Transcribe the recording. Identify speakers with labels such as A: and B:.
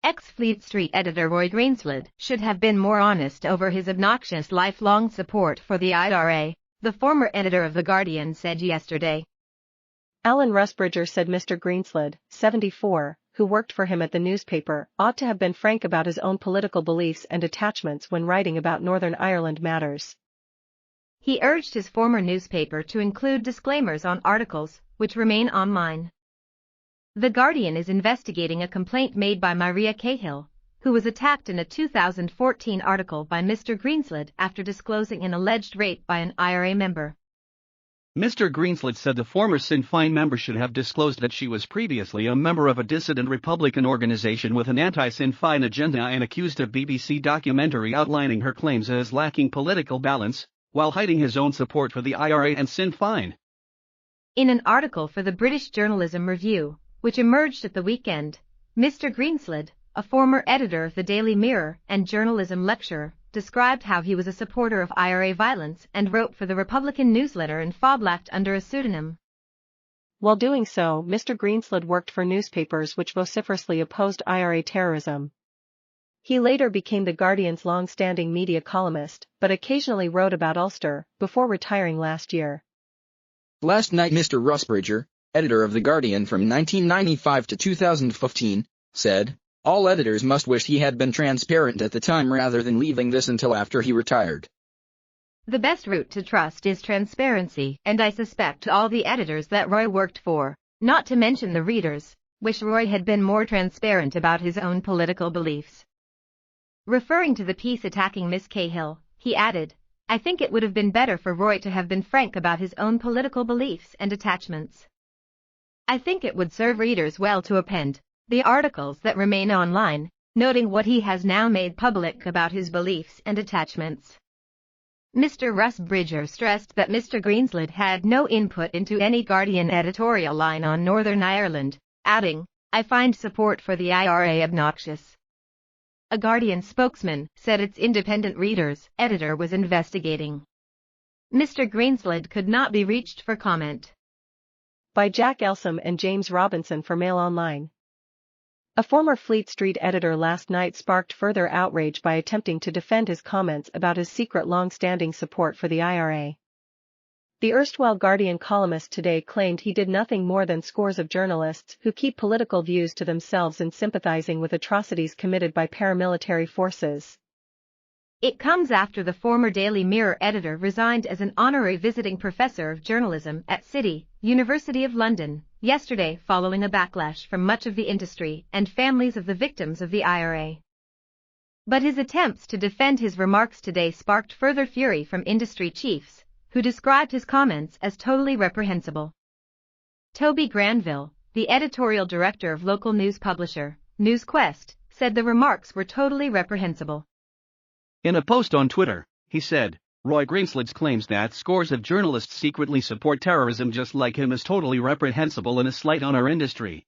A: Ex-Fleet Street editor Roy Greenslade should have been more honest over his obnoxious lifelong support for the IRA, the former editor of The Guardian said yesterday.
B: Alan Rusbridger said Mr Greenslade, 74, who worked for him at the newspaper, ought to have been frank about his own political beliefs and attachments when writing about Northern Ireland matters.
A: He urged his former newspaper to include disclaimers on articles, which remain online. The Guardian is investigating a complaint made by Mairia Cahill, who was attacked in a 2014 article by Mr Greenslade after disclosing an alleged rape by an IRA member.
C: Mr Greenslade said the former Sinn Fein member should have disclosed that she was previously a member of a dissident Republican organization with an anti-Sinn Fein agenda and accused a BBC documentary outlining her claims as lacking political balance, while hiding his own support for the IRA and Sinn Fein.
A: In an article for the British Journalism Review, which emerged at the weekend, Mr Greenslade, a former editor of the Daily Mirror and journalism lecturer, described how he was a supporter of IRA violence and wrote for the Republican newsletter in Foblacht under a pseudonym.
B: While doing so, Mr Greenslade worked for newspapers which vociferously opposed IRA terrorism. He later became The Guardian's long-standing media columnist, but occasionally wrote about Ulster, before retiring last year.
D: Last night Mr Rusbridger, editor of The Guardian from 1995 to 2015, said, "All editors must wish he had been transparent at the time rather than leaving this until after he retired.
A: The best route to trust is transparency, and I suspect all the editors that Roy worked for, not to mention the readers, wish Roy had been more transparent about his own political beliefs." Referring to the piece attacking Miss Cahill, he added, "I think it would have been better for Roy to have been frank about his own political beliefs and attachments. I think it would serve readers well to append the articles that remain online, noting what he has now made public about his beliefs and attachments." Mr Rusbridger stressed that Mr Greenslade had no input into any Guardian editorial line on Northern Ireland, adding, "I find support for the IRA obnoxious." A Guardian spokesman said its independent readers' editor was investigating. Mr Greenslade could not be reached for comment.
B: By Jack Elsom and James Robinson for Mail Online. A former Fleet Street editor last night sparked further outrage by attempting to defend his comments about his secret long-standing support for the IRA. The erstwhile Guardian columnist today claimed he did nothing more than scores of journalists who keep political views to themselves in sympathizing with atrocities committed by paramilitary forces.
A: It comes after the former Daily Mirror editor resigned as an honorary visiting professor of journalism at City, University of London, yesterday following a backlash from much of the industry and families of the victims of the IRA. But his attempts to defend his remarks today sparked further fury from industry chiefs, who described his comments as totally reprehensible. Toby Granville, the editorial director of local news publisher, NewsQuest, said the remarks were totally reprehensible.
C: In a post on Twitter, he said, "Roy Greenslade's claims that scores of journalists secretly support terrorism just like him is totally reprehensible and a slight on our industry.